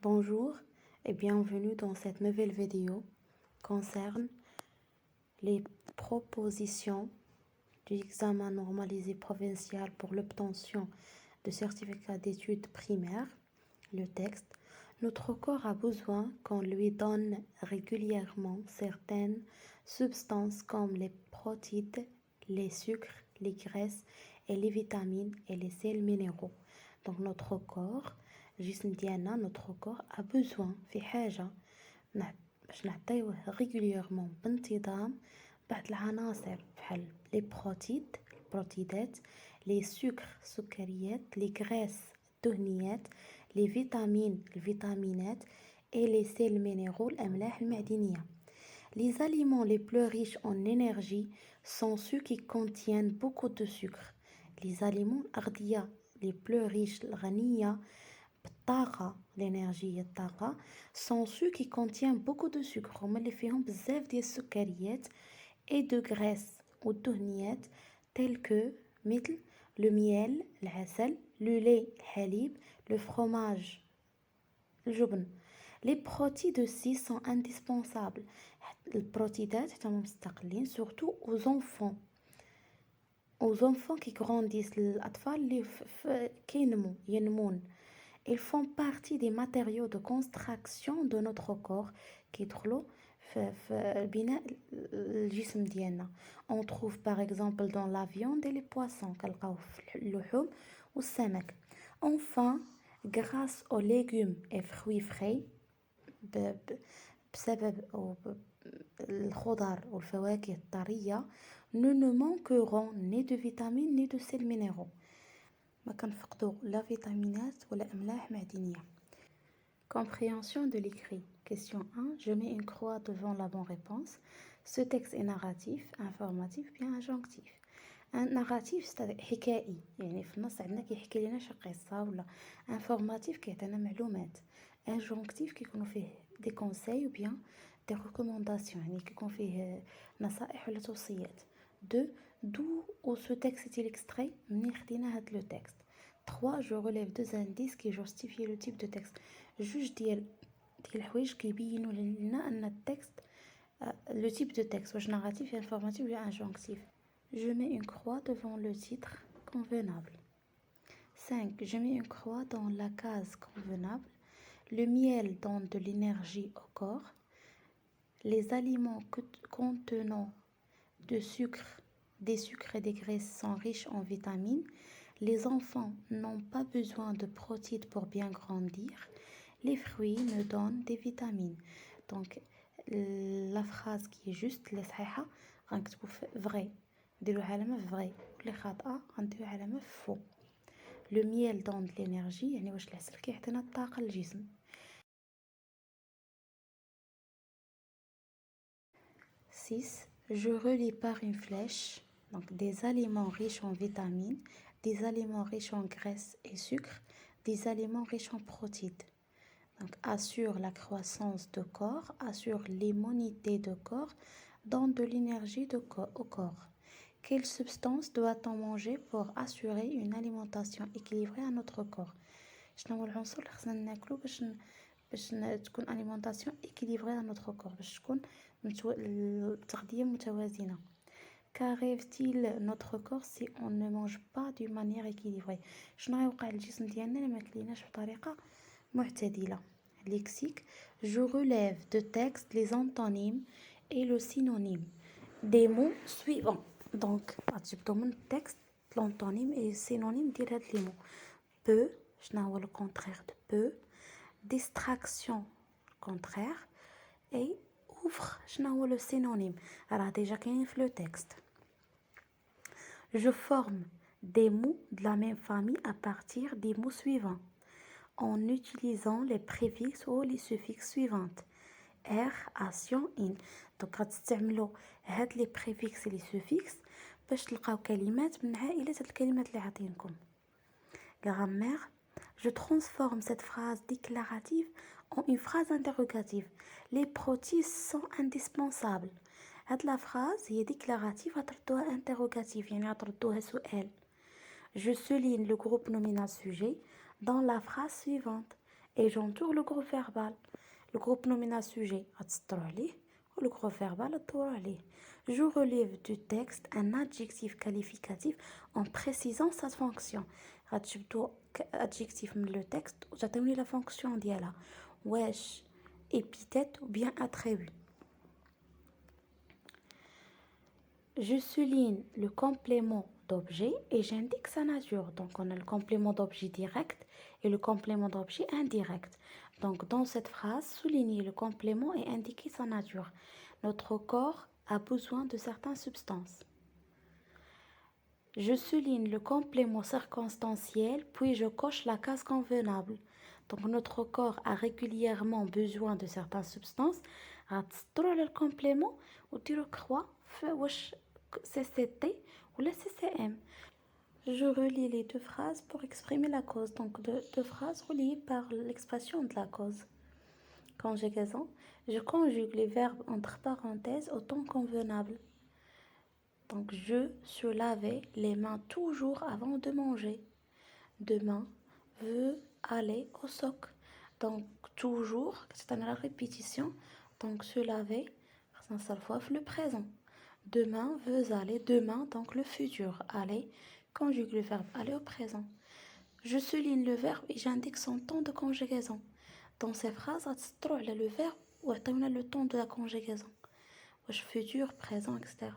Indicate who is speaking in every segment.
Speaker 1: Bonjour et bienvenue dans cette nouvelle vidéo concerne les propositions du examen normalisé provincial pour l'obtention de certificat d'études primaires. Le texte. Notre corps a besoin qu'on lui donne régulièrement certaines substances comme les protides, les sucres, les graisses et les vitamines et les sels minéraux. Donc notre corps, الجسم ديالنا, notre corps a besoin في حاجة باش نعطيوه régulièrement بانتظام بعض العناصر بحال les البروتيدات, les sucres سكريات, les graisses الدهنيات, les vitamines الفيتامينات et les sels minéraux الأملاح المعدنية. Les aliments les plus riches en énergie sont ceux qui contiennent beaucoup de sucre. Les aliments الأغذية les plus riches الغنية بالطاقة l'énergie الطاقة sont ceux qui contiennent beaucoup de sucre. هما اللي فيهم بزاف ديال السكريات et de graisses والدهنيات tels que مثل le miel العسل, le lait الحليب, le fromage الجبن. Les protides aussi sont indispensables. البروتيدات حتى هما مستقلين surtout aux enfants qui grandissent, الأطفال اللي كينمو ينمون. Ils font partie des matériaux de construction de notre corps qui يدخلوا في بناء الجسم ديالنا. On trouve par exemple dans la viande et les poissons كنلقاو في اللحوم والسمك. Enfin, grâce aux légumes et fruits frais بسبب الخضر والفواكه الطرية nous ne manquerons ni de vitamines ni de sels minéraux. ما كنفقدوا لا فيتامينات ولا أملاح معدنية. Compréhension de l'écrit. Question 1. Je mets une croix devant la bonne réponse. Ce texte est narratif, informatif, bien injonctif. Un narratif c'est حكائي, يعني في النص عندنا كيحكي لنا شي قصة ولا informatif كيعطينا معلومات. Injonctif كيكونوا فيه des conseils ou bien des recommandations, يعني كيكون فيه نصائح ولا توصيات. 2. D'où ce texte est-il extrait? منين خدينا هاد le texte. 3. Je relève 2 indices qui justifient le type de texte. جوج ديال الحوايج كيبينوا لنا ان التكست le type de texte واش narratif, informatif ou injonctif. Je mets une croix devant le titre convenable. 5. Je mets une croix dans la case convenable. Le miel donne de l'énergie au corps. Les aliments contenant des sucres et des graisses sont riches en vitamines. Les enfants n'ont pas besoin de protides pour bien grandir. Les fruits me donnent des vitamines. Donc la phrase qui est juste اللي صحيحة غنكتبو vrai, نديرو علامة vrai, واللي خاطئة غنديرو علامة faux. Le miel donne de l'énergie, يعني واش العسل كيعطينا الطاقة للجسم. 6. Je relie par une flèche donc des aliments riches en vitamines, des aliments riches en graisses et sucres, des aliments riches en protides. Donc assure la croissance de corps, assure l'immunité de corps, donne de l'énergie au corps. Quelle substance doit-on manger pour assurer une alimentation équilibrée à notre corps? شنو هو العنصر اللي خصنا ناكلو باش تكون alimentation équilibrée à notre corps, باش تكون التغذية متوازنة. Qu'arrive-t-il notre corps si on ne mange pas d'une manière équilibrée? شنو غيوقع للجسم ديالنا الا ما كليناش بطريقة معتدلة. Lexique. Je relève de texte les antonymes et le synonyme des mots suivants. Donc غتجبدو من التكست l'antonyme et le synonyme ديال هاد les mots. Peu, شنو هو le contraire de peu. Distraction, contraire. Et ouvre, شنو هو le synonyme. راه déjà كاين في le texte. Je forme des mots de la même famille à partir des mots suivants en utilisant les préfixes ou les suffixes suivantes. R, action, in. Donc غتستعملوا هاد les préfixes et les suffixes باش تلقاو كلمات من عائلة هاد الكلمات اللي عاطينكم. Grammaire. Je transforme cette phrase déclarative en une phrase interrogative. Les protides sont indispensables. هاد la phrase هي déclarative غتردوها interrogative, يعني غتردوها سؤال. Je souligne le groupe nominal sujet dans la phrase suivante. et j'entoure le groupe verbal. Le groupe nominal sujet غتسطروا عليه ou le groupe verbal غتدوروا عليه. Je relève du texte un adjectif qualificatif en précisant sa fonction. غتجبدوا adjectif من le texte وتعطيوني la fonction ديالها واش épithète ou bien attribut. Je souligne le complément d'objet et j'indique sa nature. Donc, on a le complément d'objet direct et le complément d'objet indirect. Donc, dans cette phrase, souligner le complément et indiquer sa nature. Notre corps a besoin de certaines substances. Je souligne le complément circonstanciel, puis je coche la case convenable. Donc, notre corps a régulièrement besoin de certaines substances. غتسطروا على le complément وديروا croix واش CCT ou la CCM. Je relie les deux phrases pour exprimer la cause. Donc, deux phrases reliées par l'expression de la cause. Conjugaison. Je conjugue les verbes entre parenthèses au temps convenable. Donc, je se laver les mains toujours avant de manger. Demain, veut aller au soc. Donc, toujours, c'est la répétition. Donc, se laver, ça le présent. Demain, veut aller. Demain, donc le futur. Aller, conjugue le verbe aller au présent. Je souligne le verbe et j'indique son temps de conjugaison. Dans ces phrases, on le verbe ou le temps de la conjugaison. Futur, présent, etc.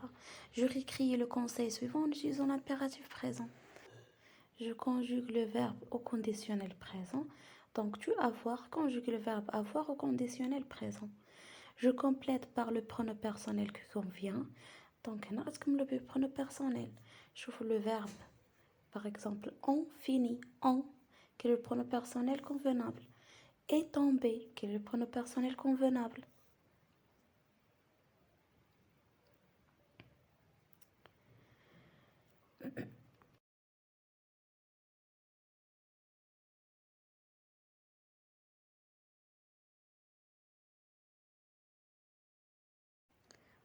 Speaker 1: Je réécris le conseil suivant en utilisant l'impératif présent. Je conjugue le verbe au conditionnel présent. Donc, tu avoir conjugue le verbe avoir au conditionnel présent. Je complète par le pronom personnel qui convient. Donc, comme le pronom personnel. Je trouve le verbe, par exemple, on finit, on, qui est le pronom personnel convenable. Est tombé, qui est le pronom personnel convenable.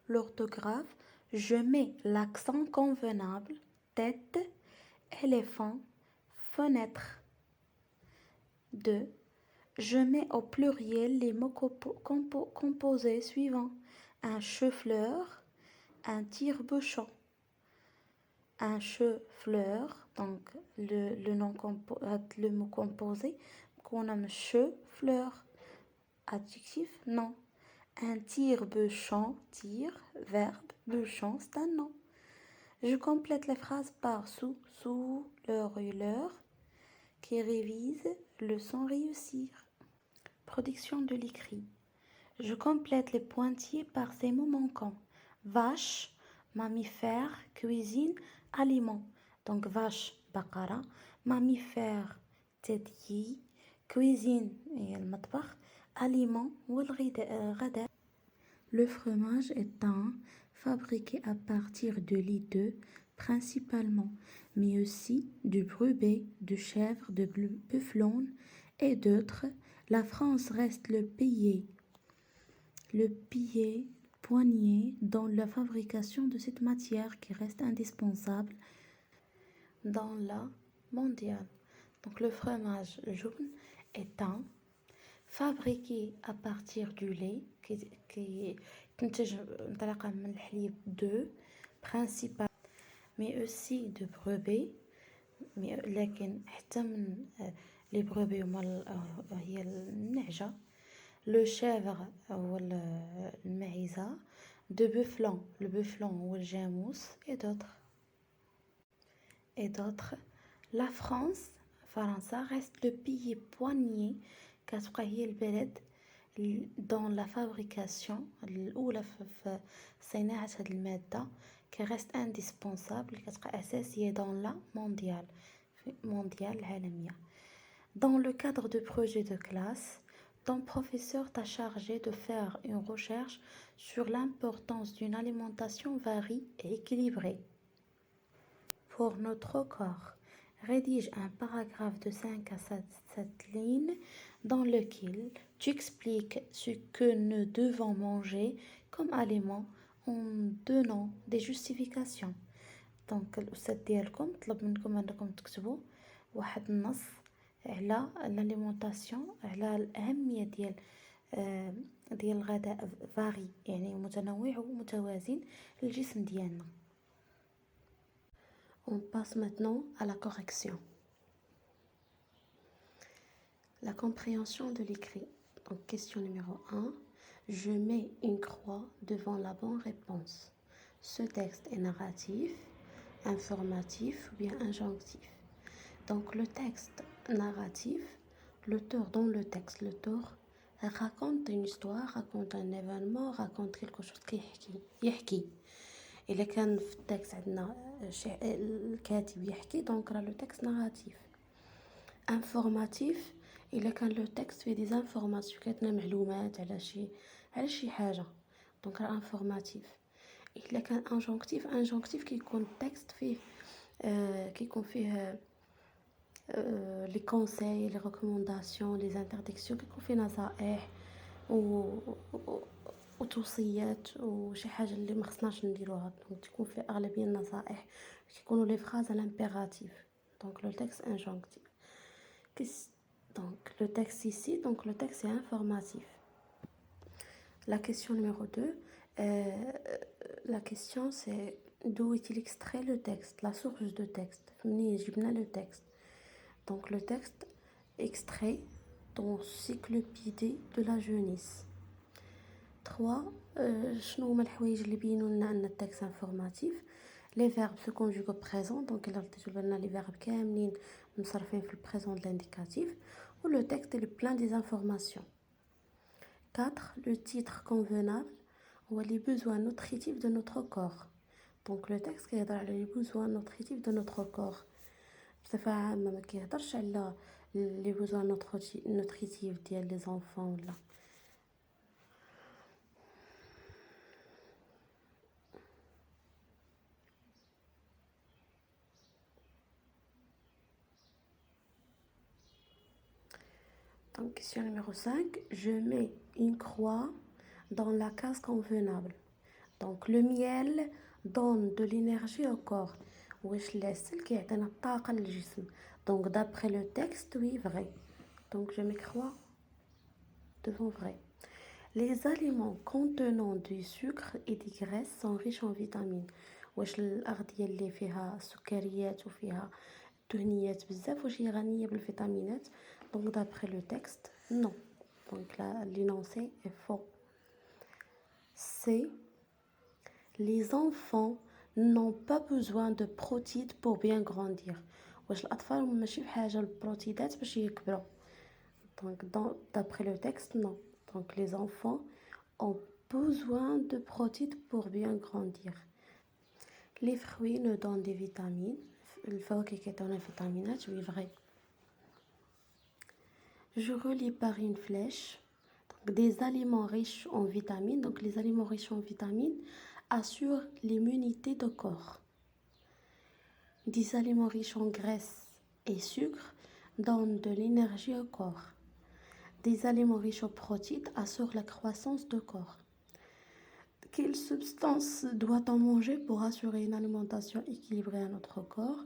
Speaker 1: L'orthographe, je mets l'accent convenable, tête, éléphant, fenêtre. 2. Je mets au pluriel les mots composés suivants. Un cheu-fleur, un tire-bouchon. Un cheu-fleur, donc le mot composé, qu'on a cheu-fleur. Adjectif, non. Un tire-bouchon, tire, verbe, bouchon, c'est un nom. Je complète les phrases par sous, leur et leur, qui révise, leçon réussir. Production de l'écrit. Je complète les pointillés par ces mots manquants. Vache, mammifère, cuisine, aliment. Donc vache, baqara, mammifère, tedyi, cuisine, et le matbakh, aliment, ou le ghada. Le fromage est un fabriqué à partir de lait d'œuf principalement, mais aussi du brebis, de chèvre, de bufflon et d'autres. La France reste le pays poigné dans la fabrication de cette matière qui reste indispensable dans la mondiale. Donc le fromage jaune est un fabriqué à partir du lait qui تنتج انطلاقا من الحليب de principal mais aussi de brebis لكن حتى من les brebis هي النعجة le chèvre هو المعيزة de bufflon le bufflon هو الجاموس et d'autres. La France فرنسا reste le pays pionnier كتبقى هي البلد dans la fabrication الأولى في صناعة هذه المادة qui reste indispensable كتبقى أساسية dans la mondiale العالمية. Dans le cadre de projet de classe, ton professeur t'a chargé de faire une recherche sur l'importance d'une alimentation variée et équilibrée pour notre corps. Rédige un paragraphe de 5 à 7 lignes dans lequel tu expliques ce que nous devons manger comme aliment en donnant des justifications. Donc الأستاذ ديالكم طلب منكم أنكم تكتبوا واحد النص على الاليمونطاسيون، على الأهمية ديال الغذاء فاري يعني متنوع ومتوازن للجسم ديالنا. On passe maintenant à la correction. La compréhension de l'écrit. Donc, question numéro 1. Je mets une croix devant la bonne réponse. Ce texte est narratif, informatif ou bien injonctif. Donc, le texte narratif, l'auteur dans le texte, l'auteur raconte une histoire, raconte un événement, raconte quelque chose qui يحكي. إلا كان في التكست عندنا الكاتب يحكي دونك راه لو تكست ناراتيف. انفورماتيف إلا كان لو تكست فيه دي انفورماسيون كاتنا معلومات على شي حاجه دونك راه انفورماتيف. إلا كان انجونكتيف كيكون التكست فيه كيكون فيه لي كونساي لي ريكومونداسيون لي انترديكسيون كيكون فيه نصائح وتوصيات وشي حاجه اللي ما خصناش نديروها دونك تكون فيه اغلبيه النصائح كيكونوا لي فراز على لامبيراتيف دونك لو تكست انجونكتيف. Donc le texte ici, donc le texte est informatif. La question numéro 2, la question c'est d'où est-il extrait le texte, la source de texte. Le texte. Donc le texte extrait dans Encyclopédie de la jeunesse. 3. شنو هما الحوايج اللي بينوا لنا ان التكست انفورماتيف. Les verbes se conjuguent au présent, donc il a dit les verbes كاملين مصرفين في البريزون de l'indicatif. Ou le texte est plein des informations. 4. Le titre convenable ou les besoins nutritifs de notre corps. Donc le texte qui يهضر على les besoins nutritifs de notre corps. بصفة عامة ما كيهضرش على les besoins nutritifs ديال les enfants ولا. Donc, question numéro 5. Je mets une croix dans la case convenable. Donc, le miel donne de l'énergie au corps. Donc, d'après le texte, oui, vrai. Donc, je mets croix devant vrai. Les aliments contenant du sucre et des graisses sont riches en vitamines. واش الأغذية اللي فيها سكريات وفيها دهنيات بزاف واش هي غنية بالفيتامينات. Donc d'après le texte, non. Donc là, l'énoncé est faux. C'est les enfants n'ont pas besoin de protéines pour bien grandir. واش الأطفال ماشي بحاجة للبروتيدات باش يكبروا. Donc d'après le texte, non. Donc les enfants ont besoin de protéines pour bien grandir. Les fruits nous donnent des vitamines. الفواكه كيعطيونا فيتامينات oui vrai. Je relis par une flèche. Donc, des aliments riches en vitamines. Donc, les aliments riches en vitamines assurent l'immunité du corps. Des aliments riches en graisses et sucre donnent de l'énergie au corps. Des aliments riches en protéines assurent la croissance du corps. Quelle substance doit-on manger pour assurer une alimentation équilibrée à notre corps?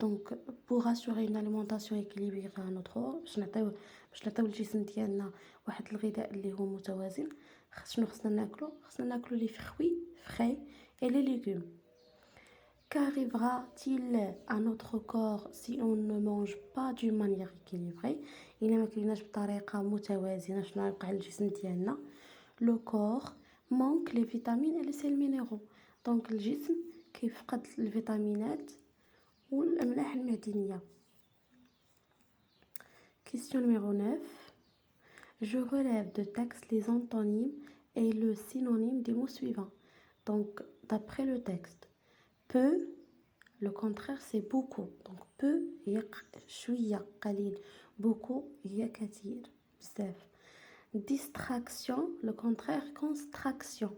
Speaker 1: Donc pour assurer une alimentation équilibrée à notre corps باش نعطيو الجسم ديالنا واحد الغذاء اللي هو متوازن شنو خصنا ناكلو لي فروي فري et les légumes. Qu'arrivera-t-il à notre corps si on ne mange pas d'une manière équilibrée? إلا ما كليناش بطريقه متوازنه شنو غيوقع للجسم ديالنا؟ Le corps manque les vitamines et les sels minéraux. Donc الجسم كيفقد الفيتامينات والأملاح المعدنية. Question numéro 9. Je relève de texte les antonymes et le synonyme des mots suivants. Donc, d'après le texte, peu, le contraire c'est beaucoup. Donc, peu, شوية قليل. Beaucoup, كثير بزاف. Distraction, le contraire constriction.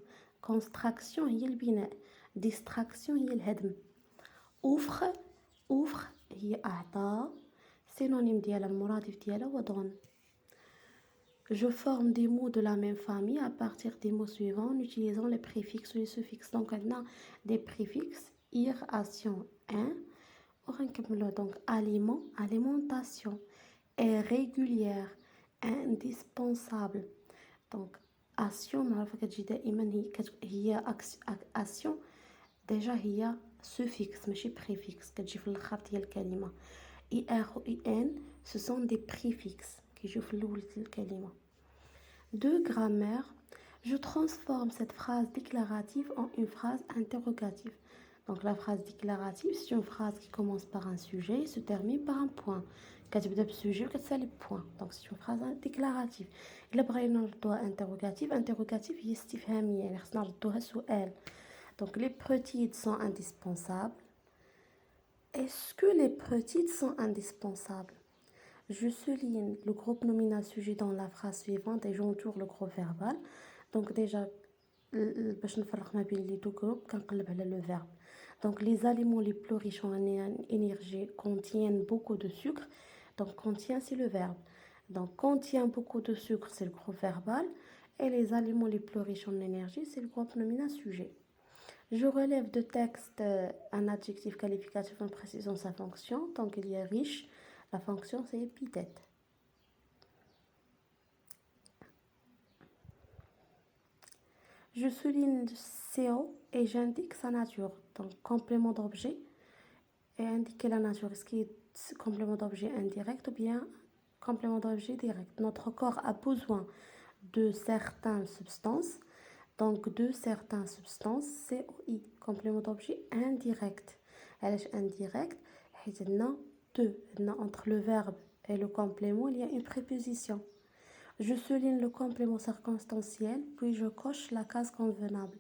Speaker 1: Constriction هي البناء. Distraction هي الهدم. Offre هي أعطاء. Synonyme ديالها المرادف ديالها هو donne. Je forme des mots de la même famille à partir des mots suivants en utilisant les préfixes ou les suffixes. Donc on a des préfixes ir, action, un. On va donc aliment, alimentation. est régulière, indispensable. Donc action معروفة كتجي دائما هي action ديجا هي suffix ماشي préfixe كتجي في الاخر ديال الكلمة. er و en ce sont des préfixes كيجيو في الاول ديال الكلمة. De grammaire, je transforme cette phrase déclarative en une phrase interrogative. Donc la phrase déclarative, c'est une phrase qui commence par un sujet et se termine par un point. كتبدا بالسوجي وكتسالي بوان. Donc c'est une phrase déclarative. إلا بغينا نردوها interrogative, interrogative هي استفهامية يعني خصنا نردوها سؤال. Donc les prétides sont indispensables. Est-ce que les prétides sont indispensables? Je souligne le groupe nominal sujet dans la phrase suivante et j'entoure le groupe verbal. Donc déjà, باش نفرق ما بين les deux groupes كنقلب على le verbe. Donc les aliments les plus riches en énergie contiennent beaucoup de sucre. Donc contient c'est le verbe. Donc contient beaucoup de sucre c'est le groupe verbal et les aliments les plus riches en énergie c'est le groupe nominal sujet. Je relève de texte un adjectif qualificatif en précisant sa fonction. Donc il y a riche. La fonction, c'est épithète. Je souligne CO et j'indique sa nature. Donc, complément d'objet et indiquer la nature. Est-ce qu'il est complément d'objet indirect ou bien complément d'objet direct? Notre corps a besoin de certaines substances. Donc, de certaines substances, COI, complément d'objet indirect. Elle est indirecte. Entre le verbe et le complément, il y a une préposition. Je souligne le complément circonstanciel, puis je coche la case convenable.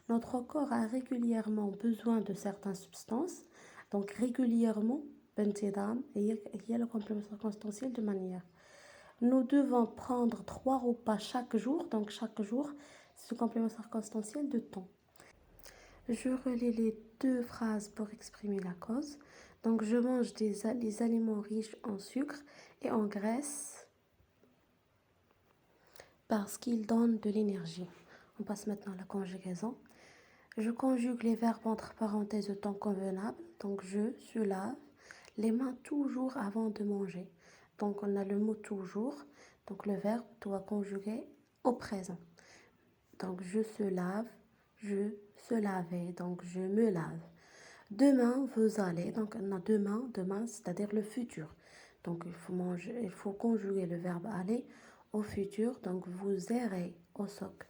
Speaker 1: Notre corps a régulièrement besoin de certaines substances. Donc régulièrement, il y a le complément circonstanciel de manière. Nous devons prendre 3 repas chaque jour. Donc chaque jour, c'est le complément circonstanciel de temps. Je relis les deux phrases pour exprimer la cause. Donc je mange les aliments riches en sucre et en graisse parce qu'ils donnent de l'énergie. On passe maintenant à la conjugaison. Je conjugue les verbes entre parenthèses de temps convenable. Donc je se lave les mains toujours avant de manger. Donc on a le mot toujours. Donc le verbe doit conjuguer au présent. Donc je se lave, je se lavais, donc je me lave. Demain, vous allez, donc on a demain, c'est-à-dire le futur. Donc il faut conjuguer le verbe aller au futur, donc vous irez au soc.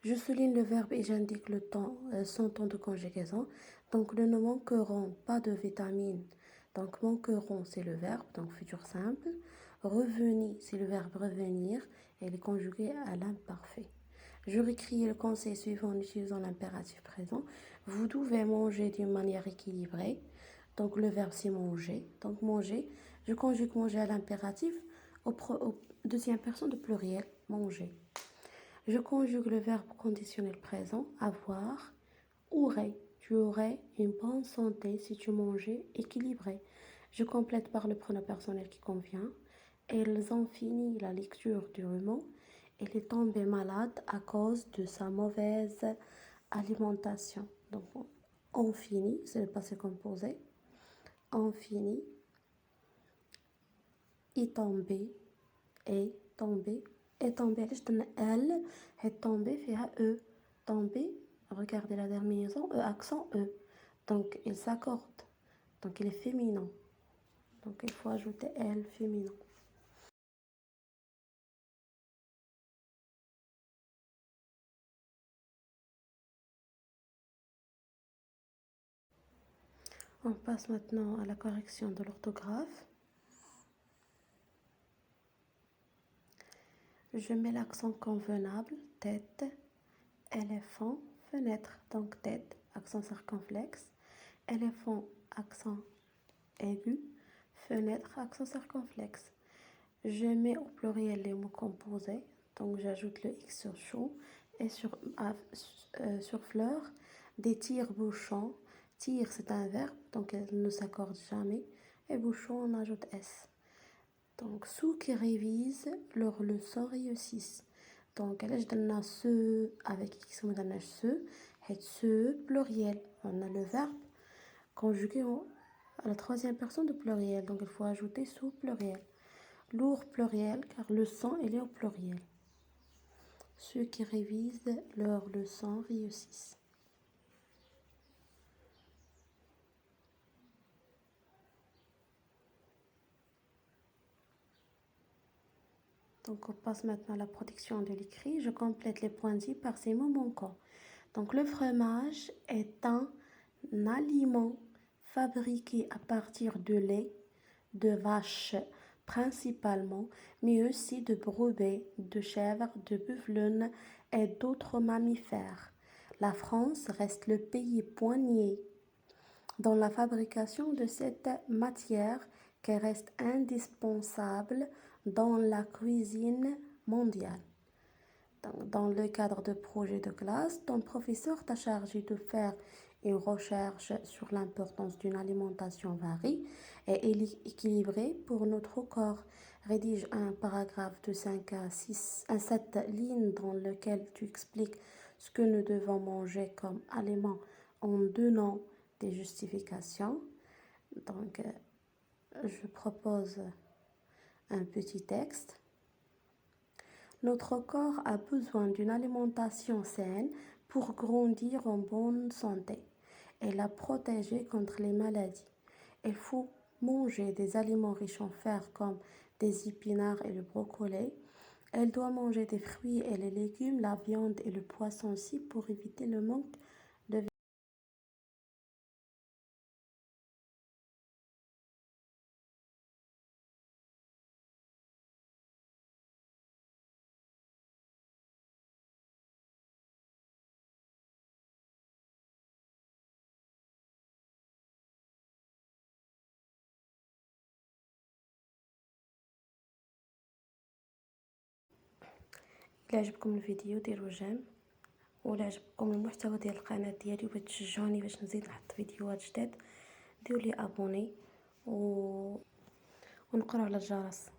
Speaker 1: Je souligne le verbe et j'indique le temps, son temps de conjugaison. Donc nous ne manquerons pas de vitamines. Donc manqueront, c'est le verbe, donc futur simple. Revenir, c'est le verbe revenir et il est conjugué à l'imparfait. Je réécris le conseil suivant en utilisant l'impératif présent. Vous devez manger d'une manière équilibrée. Donc le verbe c'est manger. Donc manger, je conjugue manger à l'impératif au deuxième personne de pluriel, manger. Je conjugue le verbe conditionnel présent, avoir, aurais. Tu aurais une bonne santé si tu mangeais équilibré. Je complète par le pronom personnel qui convient. Elles ont fini la lecture du roman. Elle est tombée malade à cause de sa mauvaise alimentation. Donc, on finit, c'est le passé composé. On finit. Est tombé. Est tombé. Est tombé. Elle est tombée, fait E. Tombé. Regardez la terminaison. E, accent E. Donc, il s'accorde. Donc, il est féminin. Donc, il faut ajouter elle, féminin. On passe maintenant à la correction de l'orthographe. Je mets l'accent convenable, tête, éléphant, fenêtre, donc tête, accent circonflexe, éléphant, accent aigu, fenêtre, accent circonflexe. Je mets au pluriel les mots composés, donc j'ajoute le X sur chou et sur fleur, des tire-bouchons. Tire, c'est un verbe, donc elle ne s'accorde jamais, et bouchon, on ajoute S. Donc, ceux qui révisent leur leçon réussissent. Donc, là, je donne ce avec X, on donne ce, et ce pluriel. On a le verbe conjugué à la troisième personne de pluriel. Donc, il faut ajouter sous pluriel. Lourd pluriel car le sang il est au pluriel. Ceux qui révisent leur leçon réussissent. Donc on passe maintenant à la protection de l'écrit. Je complète les points dits par ces mots manquants. Donc le fromage est un aliment fabriqué à partir de lait, de vache principalement, mais aussi de brebis, de chèvres, de buffles et d'autres mammifères. La France reste le pays pionnier dans la fabrication de cette matière qui reste indispensable dans la cuisine mondiale. Dans le cadre de projets de classe, ton professeur t'a chargé de faire une recherche sur l'importance d'une alimentation variée et équilibrée pour notre corps. Rédige un paragraphe de 5 à 7 lignes dans lequel tu expliques ce que nous devons manger comme aliment en donnant des justifications. Donc, je propose un petit texte. Notre corps a besoin d'une alimentation saine pour grandir en bonne santé et la protéger contre les maladies. Il faut manger des aliments riches en fer comme des épinards et le brocoli. Elle doit manger des fruits et les légumes, la viande et le poisson aussi pour éviter le manque de vitamines. إلا عجبكم الفيديو ديروا جيم، ولا عجبكم المحتوى ديال القناه ديالي وبغيتو تشجعوني باش نزيد نحط فيديوهات جداد، ديروا لي ابوني ونقروا على الجرس.